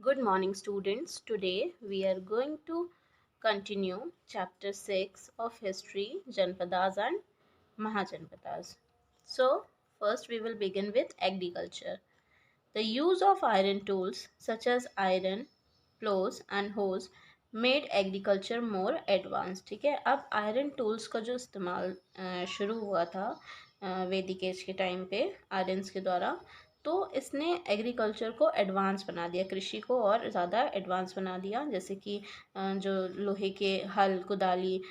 Good morning, students. Today we are going to continue chapter 6 of history, Janpadas and Mahajanpadas. So, first we will begin with agriculture. The use of iron tools such as iron, plows and hoes made agriculture more advanced. ठीक है, अब iron tools का जो इस्तेमाल शुरू हुआ था वैदिक एज के टाइम पे आयरन्स के द्वारा, तो इसने एग्रीकल्चर को एडवांस बना दिया, कृषि को और ज़्यादा एडवांस बना दिया। जैसे कि जो लोहे के हल कुदाली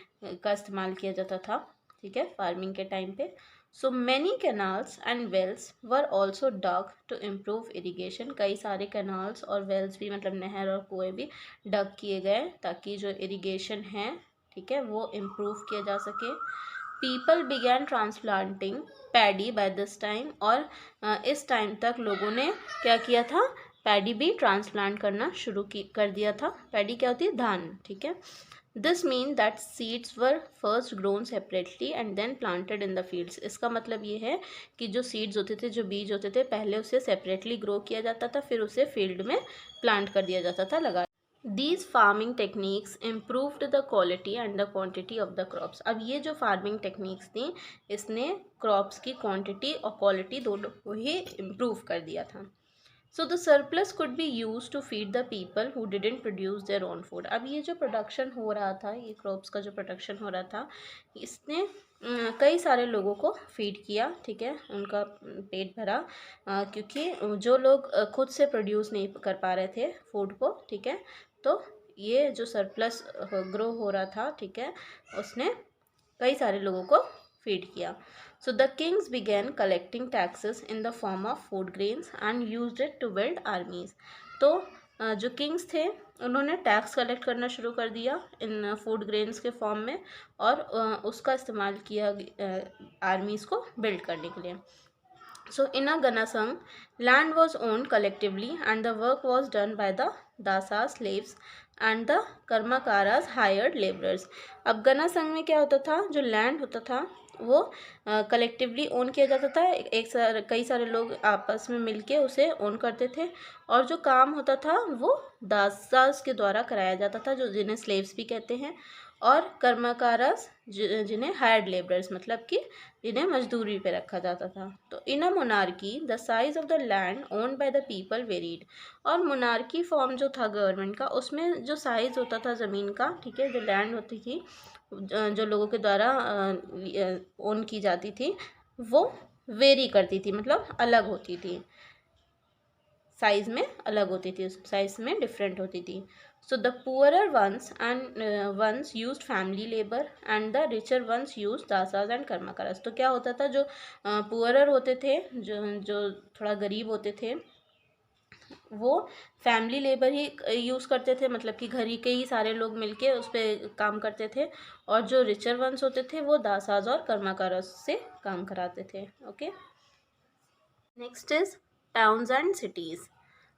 का इस्तेमाल किया जाता था, ठीक है, फार्मिंग के टाइम पे। So many canals and wells were also dug to improve irrigation. कई सारे कैनाल्स और वेल्स भी, मतलब नहर और कुएँ भी डग किए गए ताकि जो इरीगेशन है, ठीक है, वो इम्प्रूव किया जा सके। People began transplanting paddy by this time, और इस टाइम तक लोगों ने क्या किया था, पैडी भी ट्रांसप्लांट करना शुरू कर दिया था। पैडी क्या होती है, धान, ठीक है। This mean that seeds were first grown separately and then planted in the fields. इसका मतलब ये है कि जो सीड्स होते थे, जो बीज होते थे, पहले उसे सेपरेटली ग्रो किया जाता था, फिर उसे फील्ड में प्लांट कर दिया जाता था, लगा। These farming techniques improved the quality and the quantity of the crops. अब ये जो फार्मिंग टेक्निक्स थी, इसने क्रॉप्स की क्वांटिटी और क्वालिटी दोनों को ही इम्प्रूव कर दिया था। So the surplus could be use to feed the people who didn't produce their own food. अब ये जो प्रोडक्शन हो रहा था, ये क्रॉप्स का जो प्रोडक्शन हो रहा था, इसने कई सारे लोगों को फीड किया, ठीक है, उनका पेट भरा, क्योंकि जो लोग खुद से प्रोड्यूस नहीं कर पा रहे थे फूड को, ठीक है, तो ये जो सरप्लस ग्रो हो रहा था, ठीक है, उसने कई सारे लोगों को फीड किया। So the kings began collecting taxes in the form of food grains and used it to build armies. तो जो किंग्स थे, उन्होंने टैक्स कलेक्ट करना शुरू कर दिया इन फूड ग्रेन्स के फॉर्म में, और उसका इस्तेमाल किया आर्मीज़ को बिल्ड करने के लिए। So in a Ganasang, land was owned collectively and the work was done by the dasas, slaves and the कर्मकारास hired laborers. अब गनासंघ में क्या होता था, जो लैंड होता था वो कलेक्टिवली ओन किया जाता था, कई सारे लोग आपस में मिलके उसे ओन करते थे, और जो काम होता था वो दासास के द्वारा कराया जाता था, जो जिन्हें स्लेव्स भी कहते हैं, और कर्मकारास जिन्हें हायर्ड लेबरर्स, मतलब कि जिन्हें मजदूरी पे रखा जाता था। तो in a monarchy the size of the land owned by the people varied. और मोनार्की फॉर्म जो था गवर्नमेंट का, उसमें जो साइज होता था ज़मीन का, ठीक है, जो लैंड होती थी, जो लोगों के द्वारा ओन की जाती थी, वो वेरी करती थी, मतलब अलग होती थी, साइज में अलग होती थी, साइज में डिफरेंट होती थी। So the poorer ones and ones used family labour and the richer ones used dasas and karmakaras. तो क्या होता था, जो पुअरर होते थे, जो जो थोड़ा गरीब होते थे, वो फैमिली लेबर ही यूज़ करते थे, मतलब कि घर ही के ही सारे लोग मिलके उस पर काम करते थे, और जो रिचर वंस होते थे वो दासाज और कर्मकारास से काम कराते थे। Okay, next is towns and cities.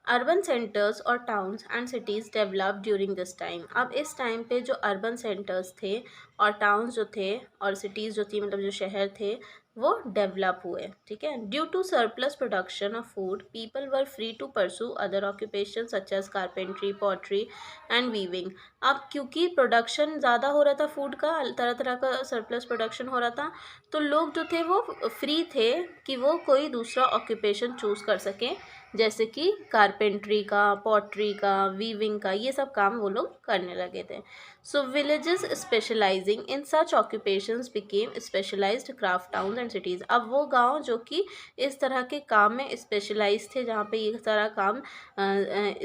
Urban centres और towns and cities develop during this time. अब इस टाइम पे जो अर्बन सेंटर्स थे और टाउन्स जो थे और सिटीज़ जो थी, मतलब जो शहर थे, वो डेवलप हुए, ठीक है। Due to surplus production of food people were free to pursue other occupation such as carpentry, pottery and weaving. अब क्योंकि प्रोडक्शन ज़्यादा हो रहा था फूड का, तरह तरह का सरप्लस प्रोडक्शन हो रहा था, तो लोग जो थे वो फ्री थे कि वो कोई दूसरा ऑक्यूपेशन चूज़ कर सकें, जैसे कि कारपेंट्री का, पॉटरी का, वीविंग का, ये सब काम वो लोग करने लगे थे। So villages specialising in such occupations became specialised craft towns and cities. अब वो गांव जो कि इस तरह के काम में स्पेशलाइज थे, जहाँ पे ये सारा काम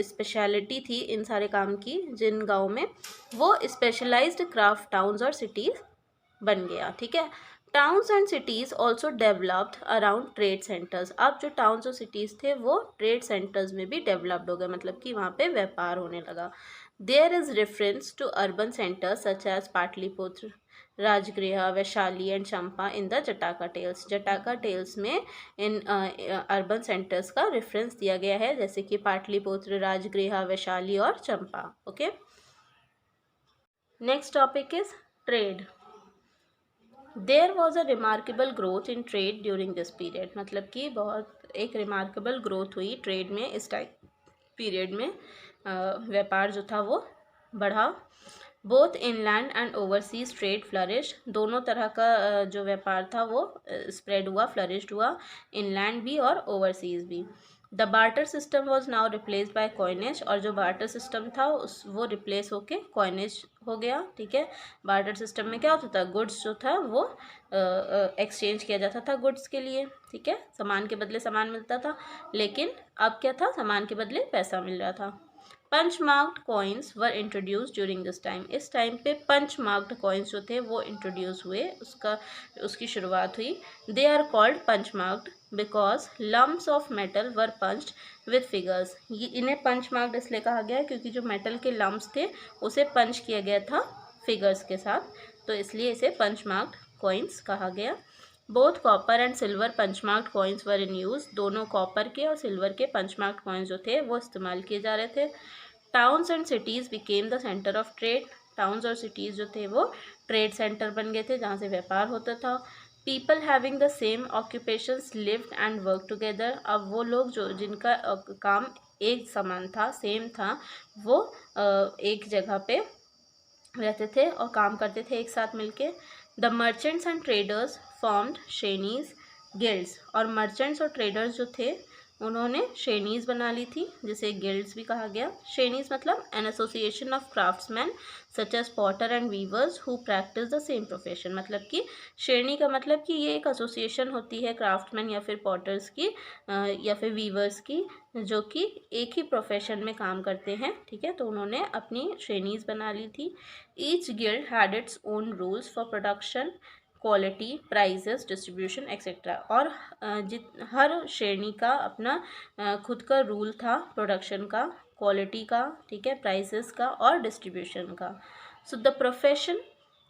स्पेशलिटी थी इन सारे काम की, जिन गाँव में, वो स्पेशलाइज्ड क्राफ्ट टाउन्स और सिटीज़ बन गया, ठीक है। Towns and cities also developed around trade centres. अब जो टाउन्स और सिटीज़ थे वो ट्रेड सेंटर्स में भी डेवलप्ड हो गए, मतलब कि वहाँ पे व्यापार होने लगा। There is reference to urban centres such as Pataliputra, Rajagriha, Vaishali and Champa in the Jataka tales. Jataka tales में इन अर्बन सेंटर्स का रेफरेंस दिया गया है, जैसे कि पाटलिपुत्र, राजगृह, वैशाली और Champa. Okay, next topic is trade. There was a remarkable growth in trade during this period. मतलब कि बहुत एक रिमार्केबल ग्रोथ हुई ट्रेड में इस टाइम पीरियड में। व्यापार जो था वो बढ़ा। Both inland and overseas trade flourish, दोनों तरह का जो व्यापार था वो स्प्रेड हुआ, फ्लरिश्ड हुआ, इनलैंड भी और ओवरसीज भी। The barter system was now replace by coinage, और जो बार्टर सिस्टम था उस वो रिप्लेस होके कॉइनेज हो गया। ठीक है, बार्टर सिस्टम में क्या होता था, गुड्स जो था वो एक्सचेंज किया जाता था गुड्स के लिए। ठीक है, सामान के बदले सामान मिलता था, लेकिन अब क्या था, सामान के बदले पैसा मिल रहा था। Punch marked coins were introduce during this time, इस टाइम पे पंच मार्क्ड कॉइन्स जो थे वो इंट्रोड्यूस हुए, उसकी शुरुआत हुई। They are called punch marked because lumps of metal were punched with figures, ये इन्हें पंच मार्क्ड इसलिए कहा गया है क्योंकि जो मेटल के लम्प्स थे उसे पंच किया गया था फिगर्स के साथ, तो इसलिए इसे पंच मार्क्ड कॉइन्स कहा गया। Both copper and silver punch-marked coins were in use, दोनों कॉपर के और सिल्वर के पंचमार्क्ड कॉइन्स जो थे वो इस्तेमाल किए जा रहे थे। Towns and cities became the centre of trade, towns और सिटीज़ जो थे वो ट्रेड सेंटर बन गए थे जहाँ से व्यापार होता था। People having the same occupations lived and work together, अब वो लोग जो जिनका काम एक समान था, सेम था, वो एक जगह पे रहते थे और काम करते थे एक साथ मिलके। The merchants and traders formed श्रेणीज guilds, और मर्चेंट्स और ट्रेडर्स जो थे उन्होंने श्रेणीज बना ली थी, जिसे गिल्ड्स भी कहा गया। श्रेणीज मतलब an association of craftsman such as potter and weavers who practice the same profession, मतलब कि श्रेणी का मतलब कि ये एक एसोसिएशन होती है क्राफ्टमैन या फिर पॉटर्स की या फिर वीवर्स की, जो कि एक ही प्रोफेशन में काम करते हैं। ठीक है, तो उन्होंने अपनी श्रेणीज बना ली थी। Each guild had its own rules for production, quality, prices, distribution etcetera, और हर श्रेणी का अपना खुद का रूल था प्रोडक्शन का, क्वालिटी का, ठीक है, प्राइसेस का और डिस्ट्रीब्यूशन का। So the profession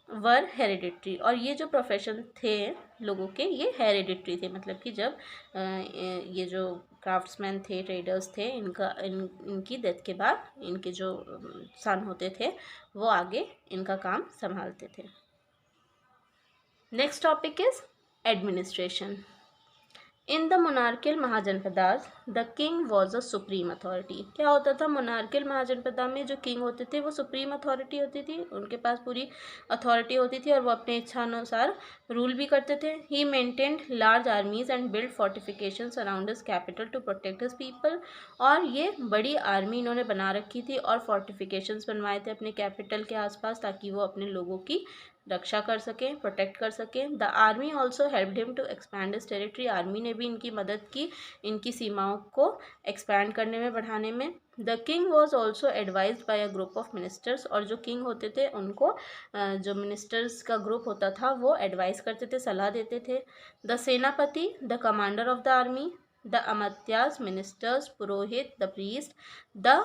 were hereditary, और ये जो प्रोफेशन थे लोगों के ये हेरिडिटरी थे, मतलब कि जब ये जो क्राफ्ट्समैन थे, ट्रेडर्स थे, इनकी डेथ के बाद इनके जो सन होते थे वो आगे इनका काम संभालते थे। Next topic is administration. In the monarchial mahajanapadas the king was a supreme authority, क्या होता था मोनार्कियल महाजनपदा में जो किंग होते थे वो सुप्रीम अथॉरिटी होती थी, उनके पास पूरी अथॉरिटी होती थी और वो अपने इच्छा अनुसार रूल भी करते थे। He maintained large armies and build fortifications around his capital to protect his people, और ये बड़ी आर्मी इन्होंने बना रखी थी और फोर्टिफिकेशंस बनवाए थे अपने कैपिटल के आसपास ताकि वो अपने लोगों की रक्षा कर सकें, प्रोटेक्ट कर सकें। The army also helped him to expand his territory, army ने भी इनकी मदद की इनकी सीमाओं को एक्सपैंड करने में, बढ़ाने में। The king was also advised by a group of ministers, और जो किंग होते थे उनको जो मिनिस्टर्स का ग्रुप होता था वो एडवाइस करते थे, सलाह देते थे। The senapati the commander of the army, the amatyas ministers, purohit the priest, the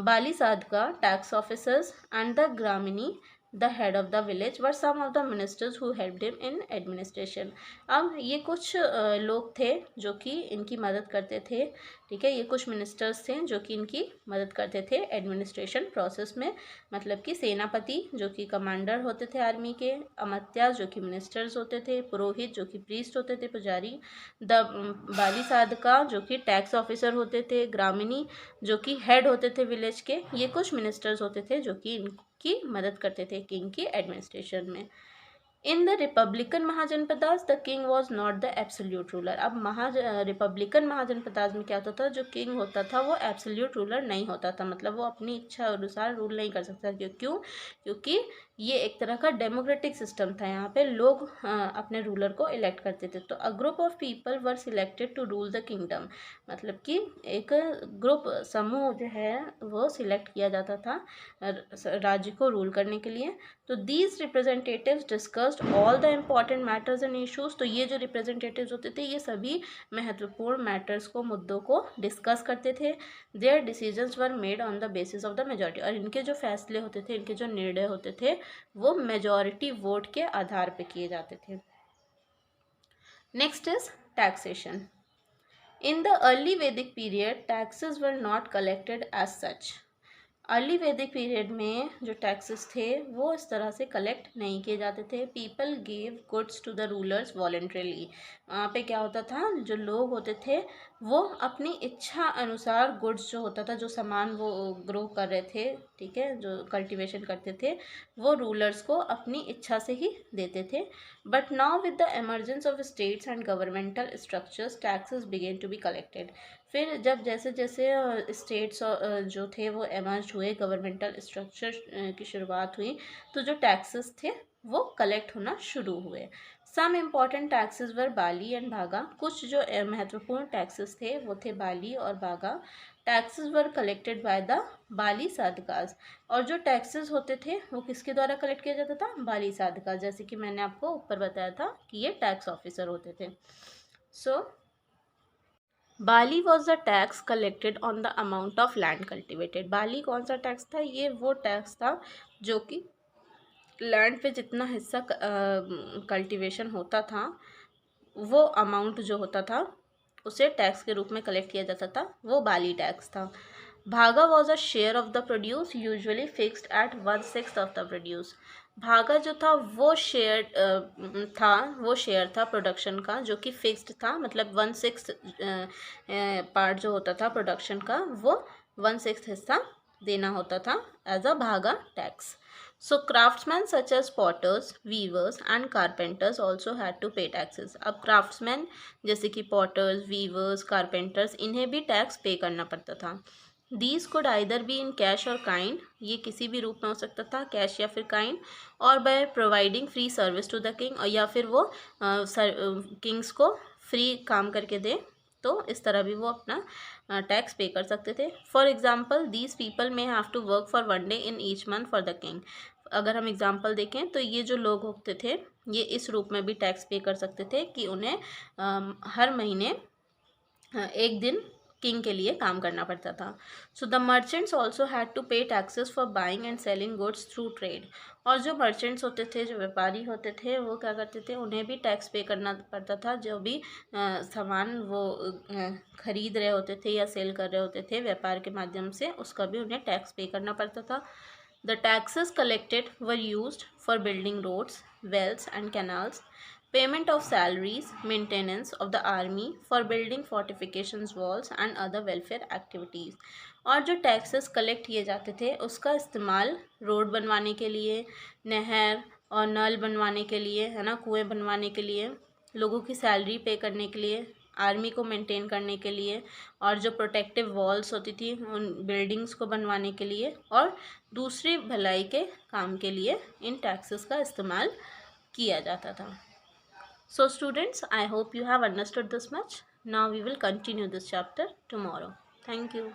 bali sadhaka tax officers and the gramini the head of the village were some of the ministers who helped him in administration. अब ये कुछ लोग थे जो कि इनकी मदद करते थे। ठीक है, ये कुछ मिनिस्टर्स थे जो कि इनकी मदद करते थे एडमिनिस्ट्रेशन प्रोसेस में, मतलब कि सेनापति जो कि कमांडर होते थे आर्मी के, अमात्यास जो कि मिनिस्टर्स होते थे, पुरोहित जो कि प्रीस्ट होते थे, पुजारी, द बाली साधका जो कि टैक्स ऑफिसर होते थे, ग्रामीणी जो कि हेड होते थे विलेज के, ये कुछ मिनिस्टर्स होते थे जो कि की मदद करते थे किंग की एडमिनिस्ट्रेशन में। In the Republican mahajanapadas the king was not the absolute ruler, अब रिपब्लिकन महाजनपदास में क्या होता था, जो किंग होता था वो एब्सोल्यूट रूलर नहीं होता था, मतलब वो अपनी इच्छा अनुसार रूल नहीं कर सकता। क्यों? क्योंकि ये एक तरह का डेमोक्रेटिक सिस्टम था, यहाँ पे लोग अपने रूलर को इलेक्ट करते थे। तो a group of people were selected to rule the kingdom, मतलब कि एक ग्रुप, समूह जो है वो सिलेक्ट किया जाता था राज्य को रूल करने के लिए। तो these representatives discussed all the important matters and issues, तो ये जो रिप्रेजेंटेटिव्स होते थे ये सभी महत्वपूर्ण मैटर्स को, मुद्दों को डिस्कस करते थे। Their decisions were made on the basis of the majority, और इनके जो फैसले होते थे, इनके जो निर्णय होते थे वो मेजॉरिटी वोट के आधार पर किए जाते थे। Next is taxation. In the early Vedic period taxes were not collected as such, early Vedic period में जो टैक्सेस थे वो इस तरह से कलेक्ट नहीं किए जाते थे। People gave goods to the rulers voluntarily, वहाँ पे क्या होता था, जो लोग होते थे वो अपनी इच्छा अनुसार गुड्स जो होता था, जो सामान वो ग्रो कर रहे थे, ठीक है, जो कल्टीवेशन करते थे, वो रूलर्स को अपनी इच्छा से ही देते थे। But now with the emergence of states and governmental structures taxes began to be collected. फिर जब जैसे जैसे स्टेट्स जो थे वो एमर्ज हुए, गवर्नमेंटल स्ट्रक्चर की शुरुआत हुई, तो जो टैक्सेस थे वो कलेक्ट होना शुरू हुए। Some important taxes were bali and bhaga. कुछ जो महत्वपूर्ण टैक्सेस थे वो थे बाली और bhaga. Taxes were collected by the bali sadhakas. और जो टैक्सेस होते थे वो किसके द्वारा कलेक्ट किया जाता था? बाली साधकास। जैसे कि मैंने आपको ऊपर बताया था कि ये टैक्स ऑफिसर होते थे। So bali was the tax collected on the amount of land cultivated. Bali कौन सा टैक्स था? ये वो टैक्स था जो कि लैंड पे जितना हिस्सा कल्टीवेशन होता था, वो अमाउंट जो होता था उसे टैक्स के रूप में कलेक्ट किया जाता था, वो बाली टैक्स था। भागा was a share of the produce usually fixed at 1/6 of the produce. भागा जो था वो शेयर था प्रोडक्शन का, जो कि फिक्स्ड था, मतलब 1/6 पार्ट जो होता था प्रोडक्शन का, वो 1/6 हिस्सा देना होता था एज अ भागा tax. So craftsmen such as potters, weavers and carpenters also had to pay taxes. अब craftsmen जैसे कि potters, weavers, carpenters, इन्हें भी टैक्स पे करना पड़ता था. These could either be in cash or kind. ये किसी भी रूप में हो सकता था, कैश या फिर काइंड. और by providing free service to the king, और या फिर वो किंग्स को फ्री काम करके दे, तो इस तरह भी वो अपना टैक्स पे कर सकते थे. For example these people may have to work for 1 day in each month for the king. अगर हम एग्जाम्पल देखें तो ये जो लोग होते थे ये इस रूप में भी टैक्स पे कर सकते थे कि उन्हें हर महीने एक दिन किंग के लिए काम करना पड़ता था. So the merchants also had to pay taxes for buying and selling goods through trade. और जो मर्चेंट्स होते थे, जो व्यापारी होते थे, वो क्या करते थे, उन्हें भी टैक्स पे करना पड़ता था. जो भी सामान वो खरीद रहे होते थे या सेल कर रहे होते थे व्यापार के माध्यम से, उसका भी उन्हें टैक्स पे करना पड़ता था. The taxes collected were used for building roads, wells and canals, payment of salaries, maintenance of the army, for building fortifications, walls and other welfare activities. और जो टैक्सेस कलेक्ट किए जाते थे उसका इस्तेमाल रोड बनवाने के लिए, नहर और नल बनवाने के लिए, है ना, कुएं बनवाने के लिए, लोगों की सैलरी पे करने के लिए, आर्मी को मेंटेन करने के लिए, और जो प्रोटेक्टिव वॉल्स होती थी उन बिल्डिंग्स को बनवाने के लिए, और दूसरी भलाई के काम के लिए इन टैक्सेस का इस्तेमाल किया जाता था. So students, I hope you have understood this much. Now we will continue this chapter tomorrow. Thank you.